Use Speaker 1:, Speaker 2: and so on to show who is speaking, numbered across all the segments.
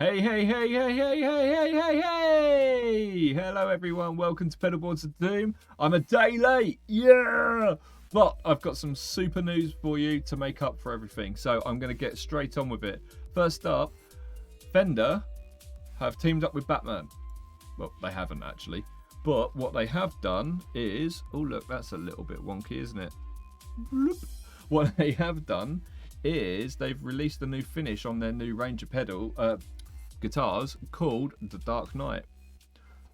Speaker 1: Hey, hey, hey, hey, hey, hey, hey, hey, hey! Hello, everyone. Welcome to Pedalboards of Doom. I'm a day late, yeah! But I've got some super news for you to make up for everything. So I'm going to get straight on with it. First up, Fender have teamed up with Batman. Well, they haven't actually. But what they have done is... Oh, look, that's a little bit wonky, isn't it? Bloop. What they have done is they've released a new finish on their new range of guitars called the Dark Knight.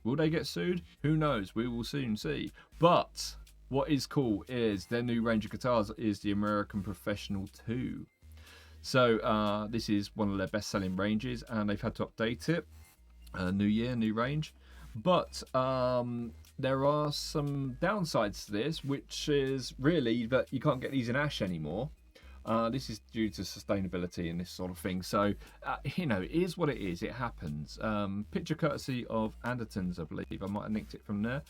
Speaker 1: Will they get sued? Who knows? We will soon see. But what is cool is their new range of guitars is the American Professional 2. So this is one of their best-selling ranges, and they've had to update it. New year, new range. But there are some downsides to this, which is really that you can't get these in ash anymore. This is due to sustainability and this sort of thing. So, you know, it is what it is. It happens. Picture courtesy of Anderton's, I believe. I might have nicked it from there.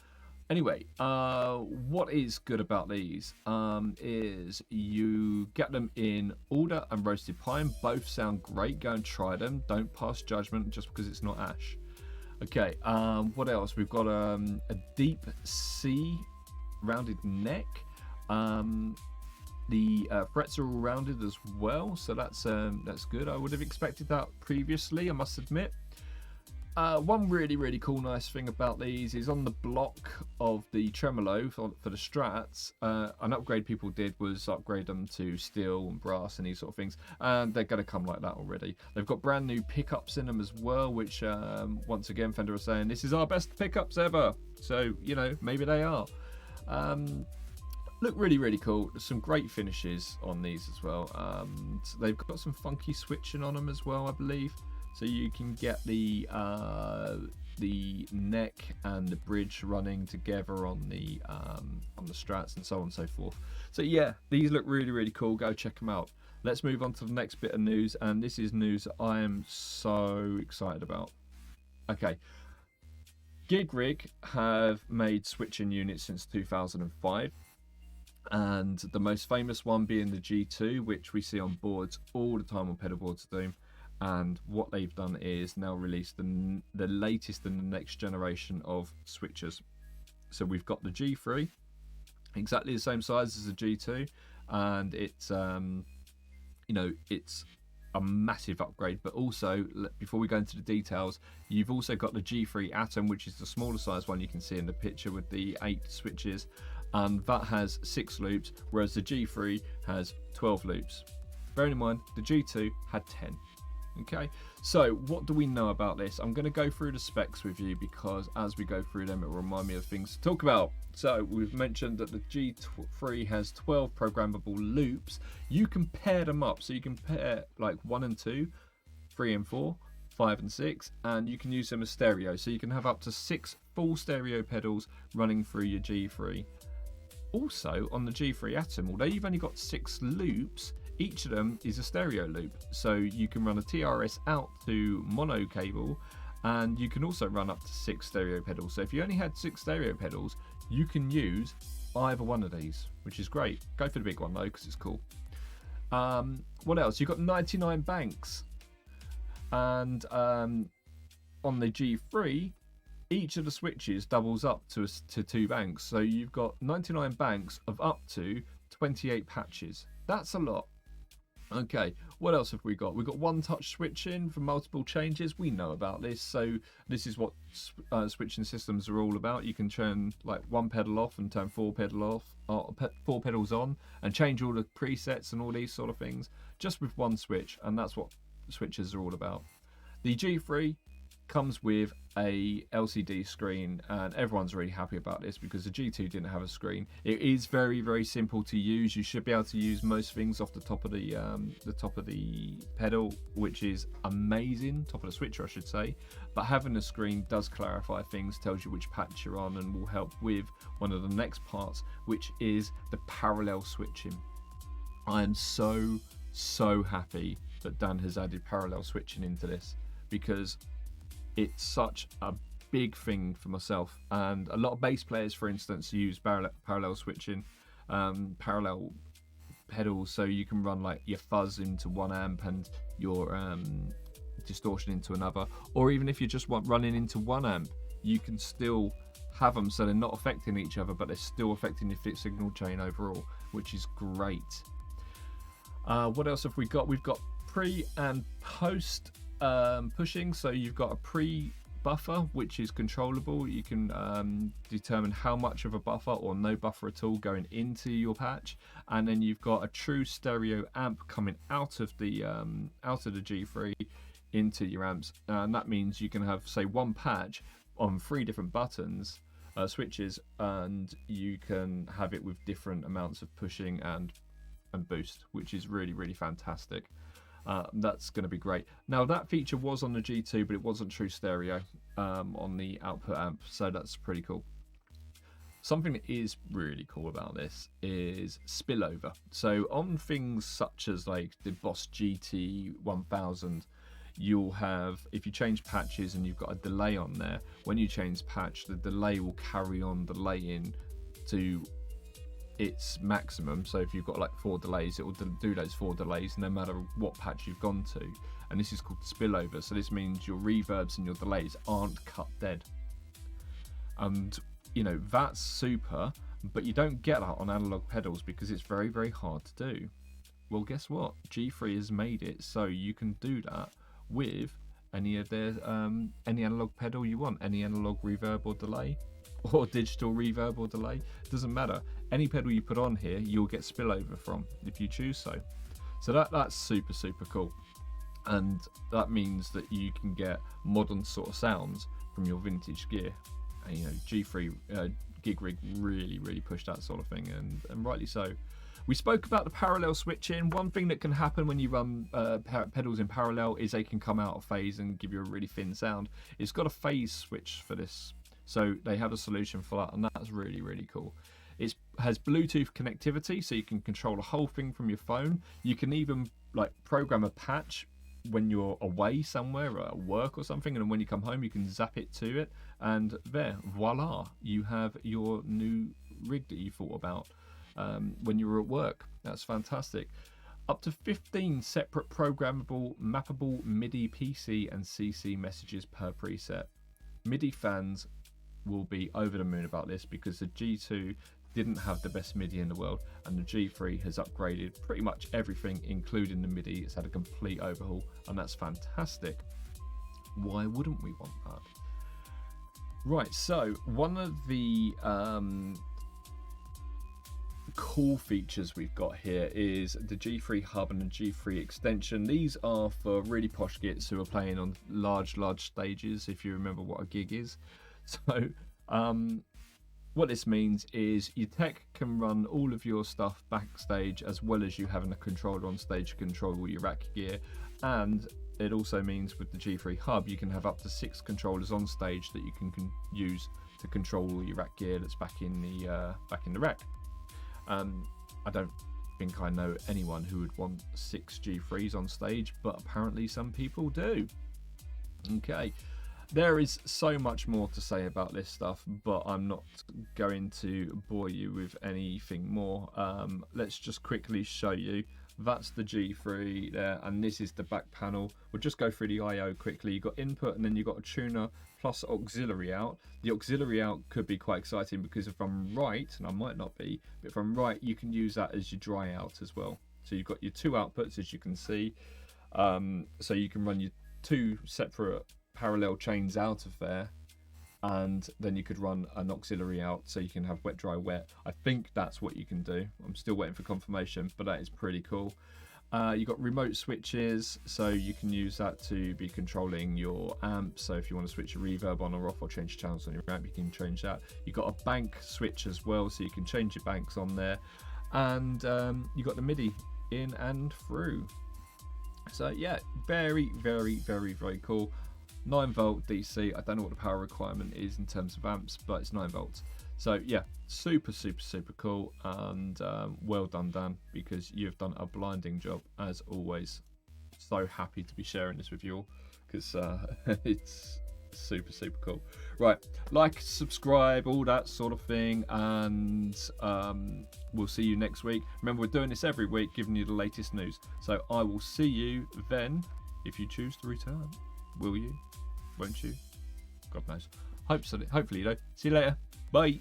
Speaker 1: Anyway, what is good about these is you get them in alder and roasted pine. Both sound great. Go and try them. Don't pass judgment just because it's not ash. Okay, what else? We've got a deep C rounded neck. The frets are all rounded as well, so that's good. I would have expected that previously, I must admit. One really cool nice thing about these is on the block of the tremolo for the Strats. An upgrade people did was upgrade them to steel and brass and these sort of things, and they're going to come like that already. They've got brand new pickups in them as well, which once again Fender are saying this is our best pickups ever. So you know, maybe they are. Look really cool. There's some great finishes on these as well. They've got some funky switching on them as well, I believe. So you can get the neck and the bridge running together on the Strats and so on and so forth. So yeah, these look really cool. Go check them out. Let's move on to the next bit of news, and this is news that I am so excited about. Okay. Gigrig have made switching units since 2005. And the most famous one being the G2, which we see on boards all the time on Pedalboards of Doom. And what they've done is now released the latest and the next generation of switchers. So we've got the G3, exactly the same size as the G2, and it's you know, it's a massive upgrade. But also, before we go into the details, you've also got the G3 Atom, which is the smaller size one you can see in the picture with the 8 switches. And that has 6 loops, whereas the G3 has 12 loops. Bearing in mind, the G2 had 10. Okay, so what do we know about this? I'm going to go through the specs with you because as we go through them, it will remind me of things to talk about. So we've mentioned that the G3 has 12 programmable loops. You can pair them up, so you can pair like 1 and 2, 3 and 4, 5 and 6, and you can use them as stereo. So you can have up to 6 full stereo pedals running through your G3. Also, on the G3 Atom, although you've only got 6 loops, each of them is a stereo loop. So you can run a TRS out to mono cable, and you can also run up to 6 stereo pedals. So if you only had 6 stereo pedals, you can use either one of these, which is great. Go for the big one though, because it's cool. What else? You've got 99 banks. And on the G3, each of the switches doubles up to 2 banks. So you've got 99 banks of up to 28 patches. That's a lot. Okay, what else have we got? We've got one-touch switching for multiple changes. We know about this. So this is what switching systems are all about. You can turn like 1 pedal off and turn 4 pedals on and change all the presets and all these sort of things just with one switch. And that's what switches are all about. The G3 comes with a LCD screen, and everyone's really happy about this because the G2 didn't have a screen. It is very simple to use. You should be able to use most things off the top of the pedal, which is amazing. Top of the switcher, I should say. But having a screen does clarify things, tells you which patch you're on, and will help with one of the next parts, which is the parallel switching. I am so happy that Dan has added parallel switching into this, because it's such a big thing for myself, and a lot of bass players, for instance, use parallel switching, parallel pedals, so you can run like your fuzz into one amp and your distortion into another, or even if you just want running into one amp, you can still have them so they're not affecting each other, but they're still affecting your signal chain overall, which is great. What else have we got? We've got pre and post pushing. So you've got a pre buffer, which is controllable. You can determine how much of a buffer or no buffer at all going into your patch, and then you've got a true stereo amp coming out of the G3 into your amps, and that means you can have, say, one patch on 3 different buttons, switches, and you can have it with different amounts of pushing and boost, which is really, really fantastic. That's going to be great. Now, that feature was on the G2, but it wasn't true stereo on the output amp, so that's pretty cool. Something that is really cool about this is spillover. So on things such as like the Boss GT 1000, you'll have, if you change patches and you've got a delay on there, when you change patch, the delay will carry on delaying to its maximum. So if you've got like 4 delays, it will do those 4 delays no matter what patch you've gone to, and this is called spillover. So this means your reverbs and your delays aren't cut dead, and you know, that's super, but you don't get that on analog pedals because it's very, very hard to do. Well, guess what? G3 has made it so you can do that with any of their any analog pedal you want, any analog reverb or delay, or digital reverb or delay, doesn't matter. Any pedal you put on here, you'll get spillover from if you choose so. So that's super, super cool, and that means that you can get modern sort of sounds from your vintage gear. And you know, G3 Gigrig really pushed that sort of thing, and rightly so. We spoke about the parallel switching. One thing that can happen when you run pedals in parallel is they can come out of phase and give you a really thin sound. It's got a phase switch for this, so they have a solution for that, and that's really, really cool. It has Bluetooth connectivity, so you can control the whole thing from your phone. You can even like program a patch when you're away somewhere or at work or something, and when you come home you can zap it to it, and there, voila, you have your new rig that you thought about when you were at work. That's fantastic. Up to 15 separate programmable, mappable MIDI PC and CC messages per preset. MIDI fans will be over the moon about this because the G2 didn't have the best MIDI in the world, and the G3 has upgraded pretty much everything, including the MIDI. It's had a complete overhaul, and that's fantastic. Why wouldn't we want that? Right, so one of the cool features we've got here is the G3 hub and the G3 extension. These are for really posh gits who are playing on large stages, if you remember what a gig is. So what this means is your tech can run all of your stuff backstage, as well as you having a controller on stage to control all your rack gear. And it also means with the G3 hub you can have up to 6 controllers on stage that you can use to control all your rack gear that's back in the rack. I don't think I know anyone who would want 6 G3s on stage, but apparently some people do. Okay, there is so much more to say about this stuff, but I'm not going to bore you with anything more. Let's just quickly show you. That's the G3 there, and this is the back panel. We'll just go through the I/O quickly. You've got input, and then you've got a tuner plus auxiliary out. The auxiliary out could be quite exciting because if I'm right, and I might not be, but if I'm right, you can use that as your dry out as well. So you've got your 2 outputs, as you can see. So you can run your 2 separate parallel chains out of there, and then you could run an auxiliary out, so you can have wet, dry, wet. I think that's what you can do. I'm still waiting for confirmation, but that is pretty cool. You've got remote switches, so you can use that to be controlling your amp. So if you want to switch your reverb on or off, or change channels on your amp, you can change that. You've got a bank switch as well, so you can change your banks on there. And you've got the MIDI in and through. So yeah, very cool. 9-volt DC. I don't know what the power requirement is in terms of amps, but it's 9 volts. So yeah, super cool, and well done, Dan, because you've done a blinding job as always. So happy to be sharing this with you all because it's super cool. Right, like, subscribe, all that sort of thing, and we'll see you next week. Remember, we're doing this every week, giving you the latest news. So I will see you then. if you choose to return. Will you? Won't you? God knows. Hopefully, though. See you later. Bye.